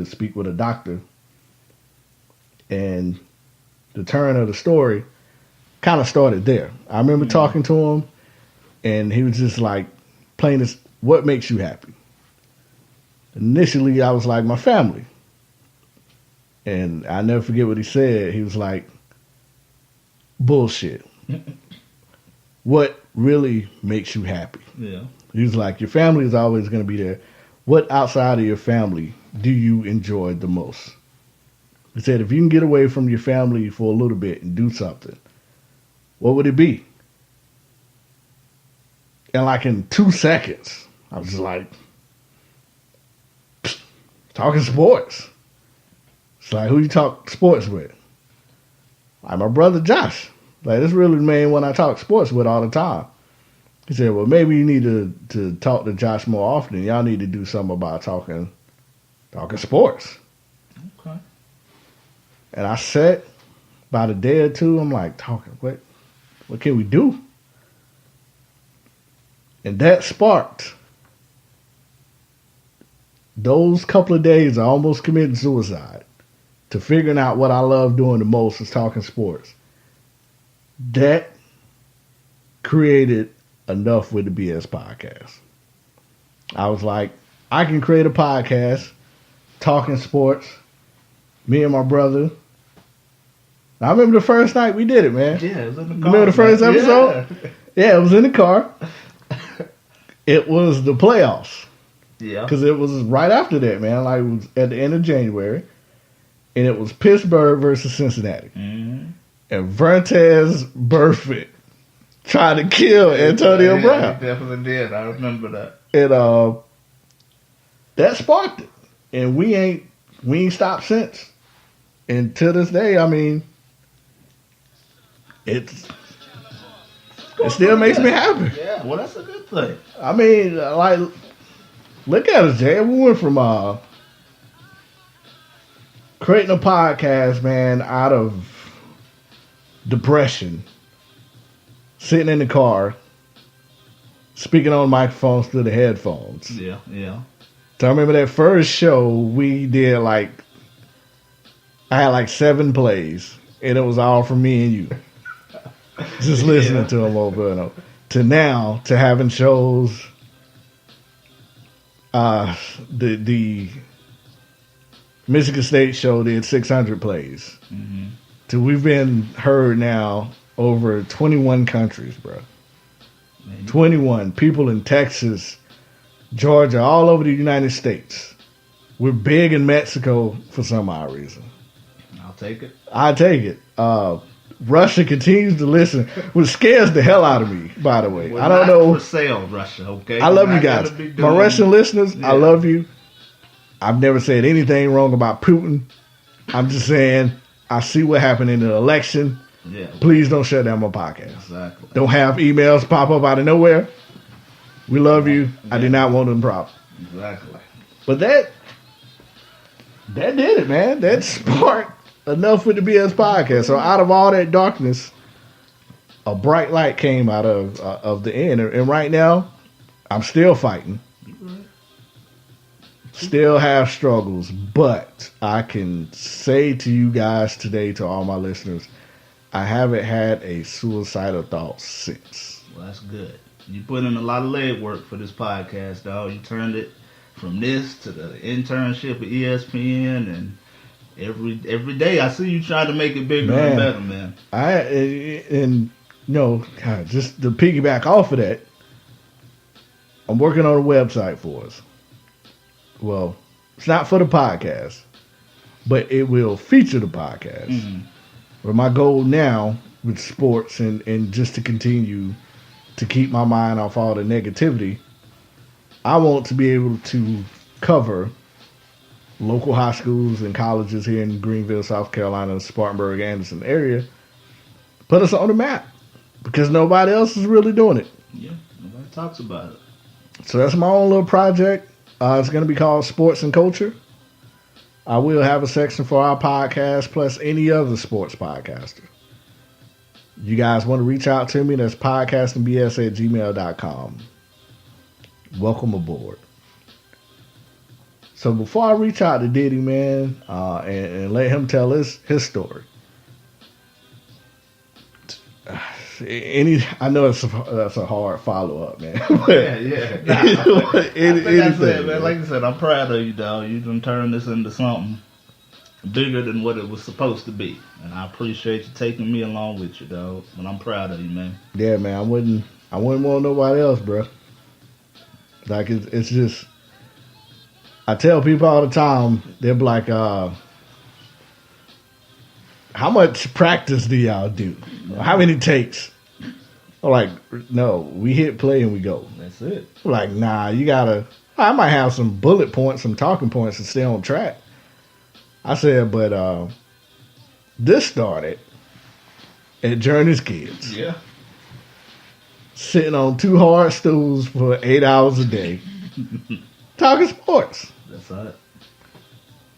to speak with a doctor. And the turn of the story kind of started there. I remember talking to him, and he was just like, plain as, what makes you happy? Initially, I was like, my family. And I never forget what he said. He was like, bullshit. What really makes you happy? Yeah. He was like, your family is always going to be there. What outside of your family do you enjoy the most? He said, if you can get away from your family for a little bit and do something, what would it be? And like in 2 seconds, I was just like, talking sports. It's like, who you talk sports with? Like my brother Josh. Like, this really the main one I talk sports with all the time. He said, well, maybe you need to talk to Josh more often. Y'all need to do something about talking sports. Okay. And I sat about a day or two. I'm like, talking, what can we do? And that sparked those couple of days. I almost committed suicide to figuring out what I love doing the most is talking sports. That created enough with the BS podcast. I was like, I can create a podcast talking sports. Me and my brother. I remember the first night we did it, man. Yeah, it was in the car. Remember the first episode? Yeah, it was in the car. It was the playoffs. Yeah. Because it was right after that, man. Like, it was at the end of January. And it was Pittsburgh versus Cincinnati. Mm-hmm. And Vertez Burfict tried to kill Antonio Brown. He definitely did. I remember that. And that sparked it. And we ain't stopped since. And to this day, I mean, it still makes me happy. Yeah, well, that's a good thing. I mean, like, look at us, Jay. We went from creating a podcast, man, out of depression, sitting in the car, speaking on microphones through the headphones. Yeah, yeah. So I remember that first show we did, like, I had like 7 plays, and it was all for me and you. Just listening to them over. To now, to having shows, the Michigan State show did 600 plays. Mm-hmm. So we've been heard now over 21 countries, bro. 21 people in Texas, Georgia, all over the United States. We're big in Mexico for some odd reason. I'll take it. I take it. Russia continues to listen, which scares the hell out of me, by the way. We're I don't not know. For sale, Russia, okay? I love you guys. My Russian listeners, I love you. I've never said anything wrong about Putin. I'm just saying, I see what happened in the election. Yeah. Please don't shut down my podcast. Exactly. Don't have emails pop up out of nowhere. We love you. Yeah. I do not want them problems. Exactly. But that did it, man. That sparked enough with the BS podcast. So out of all that darkness, a bright light came out of the end. And right now, I'm still fighting. Still have struggles. But I can say to you guys today, to all my listeners, I haven't had a suicidal thought since. Well, that's good. You put in a lot of legwork for this podcast, dog. You turned it from this to the internship at ESPN, and every day I see you trying to make it bigger and better, man. God, just to piggyback off of that, I'm working on a website for us. Well, it's not for the podcast, but it will feature the podcast. Mm-hmm. But my goal now with sports and just to continue to keep my mind off all the negativity, I want to be able to cover local high schools and colleges here in Greenville, South Carolina, Spartanburg, Anderson area, put us on the map because nobody else is really doing it. Yeah, nobody talks about it. So that's my own little project. It's going to be called Sports and Culture. I will have a section for our podcast plus any other sports podcaster. You guys want to reach out to me, that's podcastingbs@gmail.com. Welcome aboard. So before I reach out to Diddy, man, and let him tell his story. I know that's a hard follow up, man. Yeah. Nah, I said, man, man. like I said, I'm proud of you, dog. You done turned this into something bigger than what it was supposed to be, and I appreciate you taking me along with you, dog. And I'm proud of you, man. Yeah, man. I wouldn't want nobody else, bro. Like it's just. I tell people all the time, they're like, how much practice do y'all do? How many takes? I'm like, no, we hit play and we go. That's it. I'm like, nah, you gotta. I might have some bullet points, some talking points to stay on track. I said, but this started at Journey's Kids. Yeah. Sitting on 2 hard stools for 8 hours a day, talking sports. That's it.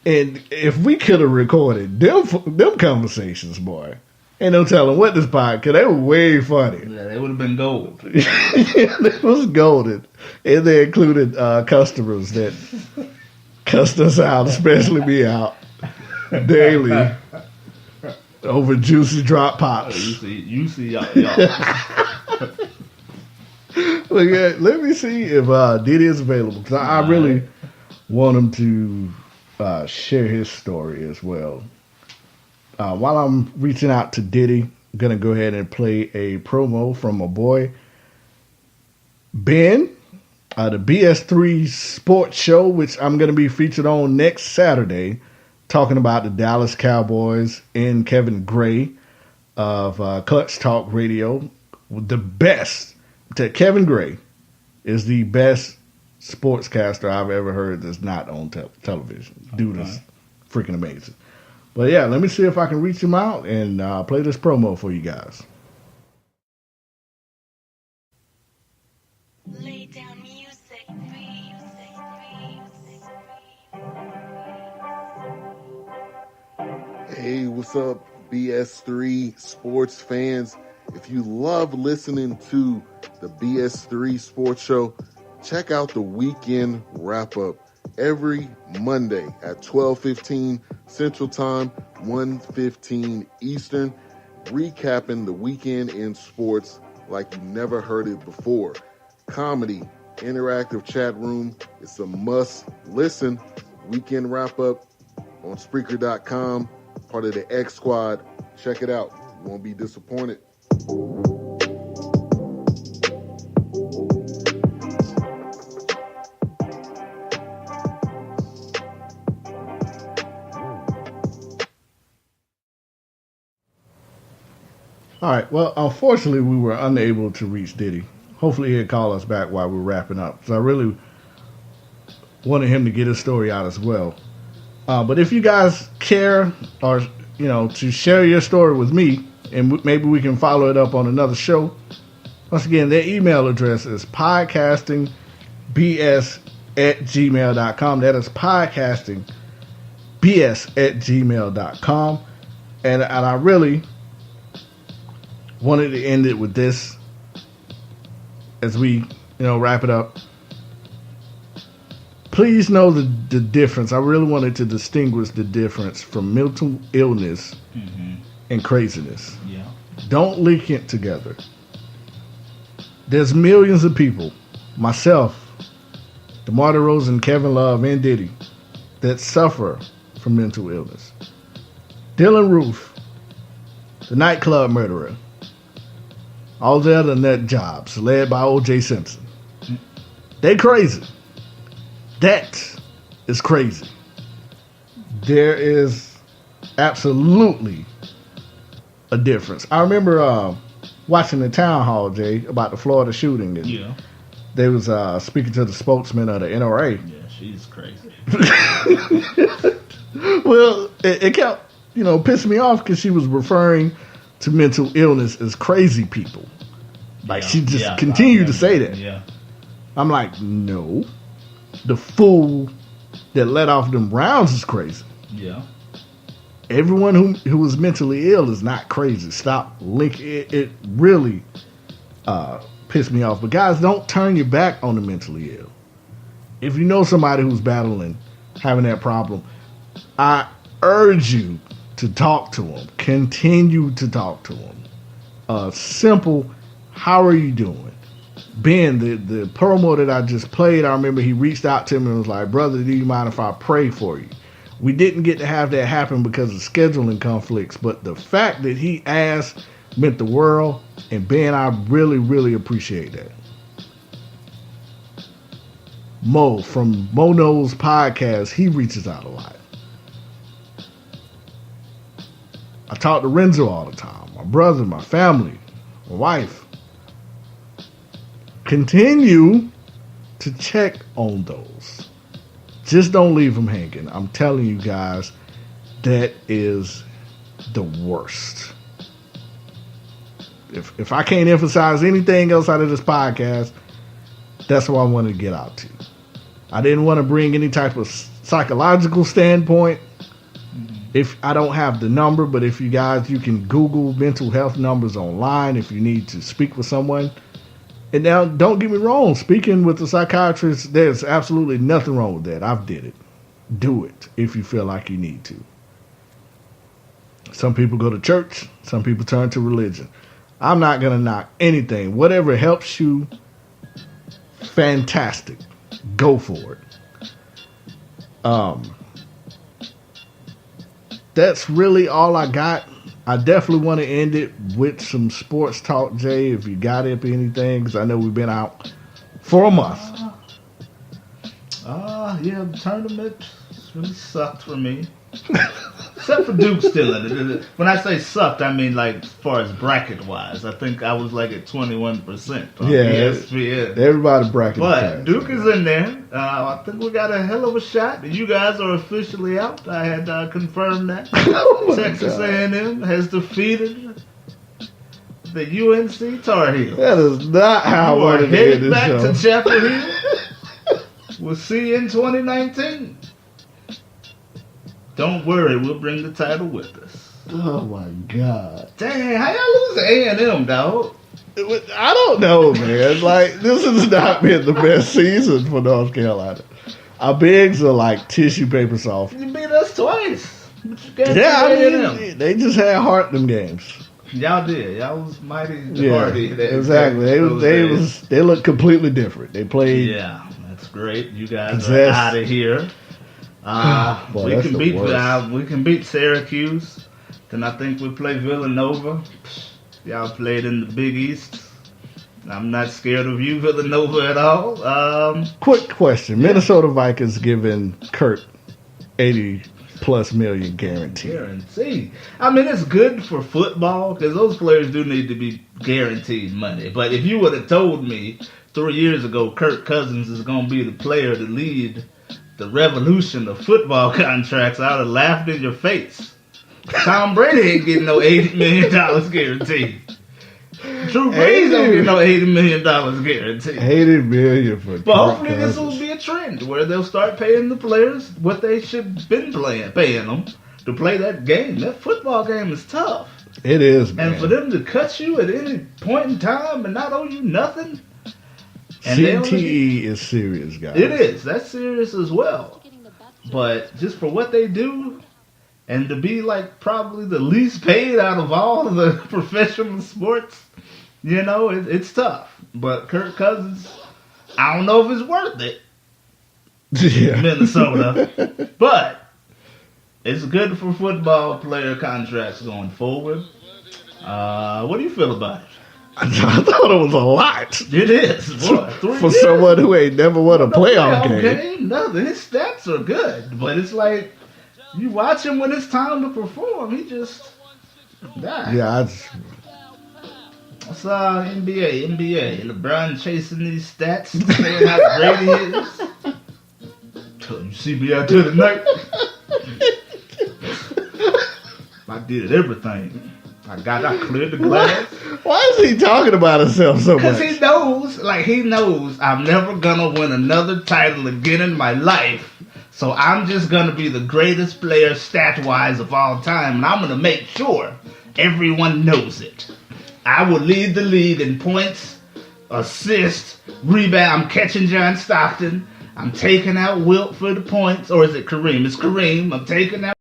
And if we could have recorded them conversations, boy, ain't no telling what this podcast, because they were way funny. Yeah, they would have been gold. It was golden. And they included customers that cussed us out, especially me out, daily over juicy drop pops. You see y'all. Well, yeah, let me see if Diddy is available, because I really want him to share his story as well. While I'm reaching out to Diddy, I'm going to go ahead and play a promo from my boy, Ben, the BS3 Sports Show, which I'm going to be featured on next Saturday, talking about the Dallas Cowboys and Kevin Gray of Clutch Talk Radio. The best. Kevin Gray is the best sportscaster I've ever heard that's not on television. Dude is freaking amazing. But yeah, let me see if I can reach him out and play this promo for you guys. Lay down music. Hey, what's up, BS3 sports fans? If you love listening to the BS3 Sports Show, check out the Weekend Wrap-Up every Monday at 12:15 Central Time, 1:15 Eastern, recapping the weekend in sports like you never heard it before. Comedy, interactive chat room, it's a must-listen. Weekend Wrap-Up on Spreaker.com, part of the X Squad. Check it out. You won't be disappointed. All right. Well, unfortunately, we were unable to reach Diddy. Hopefully, he'll call us back while we're wrapping up. So I really wanted him to get his story out as well. But if you guys care, or to share your story with me, and maybe we can follow it up on another show. Once again, their email address is podcastingbs@gmail.com. That is podcastingbs@gmail.com. And I really wanted to end it with this as we, wrap it up. Please know the difference. I really wanted to distinguish the difference from mental illness and craziness. Yeah. Don't link it together. There's millions of people, myself, DeMar DeRozan, Kevin Love, and Diddy, that suffer from mental illness. Dylan Roof, the nightclub murderer, all the other nut jobs led by O.J. Simpson. They crazy. That is crazy. There is absolutely a difference. I remember watching the town hall, Jay, about the Florida shooting. Yeah. They was speaking to the spokesman of the NRA. Yeah, she's crazy. Well, it kept, pissing me off because she was referring to mental illness as crazy people. Like, she just continued to say that. Yeah. I'm like, no. The fool that let off them rounds is crazy. Yeah. Everyone who is mentally ill is not crazy. Stop linking it. It really pissed me off. But guys, don't turn your back on the mentally ill. If you know somebody who's battling having that problem. I urge you to talk to him. Continue to talk to him. Simple, how are you doing? Ben, the promo that I just played, I remember he reached out to me and was like, brother, do you mind if I pray for you? We didn't get to have that happen because of scheduling conflicts, but the fact that he asked meant the world, and Ben, I really, really appreciate that. Mo from Mo Knows Podcast, he reaches out a lot. I talk to Renzo all the time, my brother, my family, my wife. Continue to check on those. Just don't leave them hanging. I'm telling you guys, that is the worst. If I can't emphasize anything else out of this podcast, that's what I wanted to get out to. I didn't want to bring any type of psychological standpoint. If I don't have the number, but if you guys, you can Google mental health numbers online if you need to speak with someone. And now, don't get me wrong, speaking with a psychiatrist, there's absolutely nothing wrong with that. I've did it. Do it if you feel like you need to. Some people go to church. Some people turn to religion. I'm not going to knock anything. Whatever helps you, fantastic. Go for it. That's really all I got. I definitely want to end it with some sports talk, Jay, if you got it or anything, because I know we've been out for a month. Yeah, the tournament really sucked for me. Except for Duke still in it. When I say sucked, I mean like as far as bracket wise. I think I was like at 21% on ESPN. Everybody bracket. But Duke is in there. I think we got a hell of a shot. You guys are officially out. I had confirmed that. Texas A&M has defeated the UNC Tar Heels. That is not how I wanted to end this back show. to Chapel Hill. We'll see you in 2019. Don't worry, we'll bring the title with us. Oh my God! Dang, how y'all lose to A&M, dog? I don't know, man. Like, this has not been the best season for North Carolina. Our bigs are like tissue paper soft. You beat us twice. Yeah, I mean, they just had heart in them games. Y'all did. Y'all was mighty hardy. Exactly. They look completely different. They played. Yeah, that's great. You guys are out of here. Boy, we can beat Syracuse. Then I think we play Villanova. Y'all played in the Big East. I'm not scared of you, Villanova, at all. Quick question. Yeah. Minnesota Vikings giving Kurt $80+ million guarantee. I mean, it's good for football because those players do need to be guaranteed money. But if you would have told me 3 years ago Kirk Cousins is going to be the player to lead the revolution of football contracts, I would have laughed in your face. Tom Brady ain't getting no $80 million guaranteed. Drew Brees don't get no $80 million guaranteed. $80 million for. But hopefully this will be a trend where they'll start paying the players what they should have been paying them to play that game. That football game is tough. It is, man. And for them to cut you at any point in time and not owe you nothing. And CTE is serious, guys. It is. That's serious as well. But just for what they do, and to be like probably the least paid out of all of the professional sports, you know, it's tough. But Kirk Cousins, I don't know if it's worth it. Yeah. Minnesota. But it's good for football player contracts going forward. What do you feel about it? I thought it was a lot. It is. Boy, for someone who ain't never won a playoff game. Nothing. His stats are good. But it's like, you watch him when it's time to perform, he just died. Yeah, I saw NBA. LeBron chasing these stats, saying how great he is. You see me out there tonight? I did everything. I cleared the glass. Why is he talking about himself so much? Because he knows I'm never going to win another title again in my life. So I'm just going to be the greatest player stat-wise of all time. And I'm going to make sure everyone knows it. I will lead the league in points, assists, rebound. I'm catching John Stockton. I'm taking out Wilt for the points, or is it Kareem? It's Kareem. I'm taking out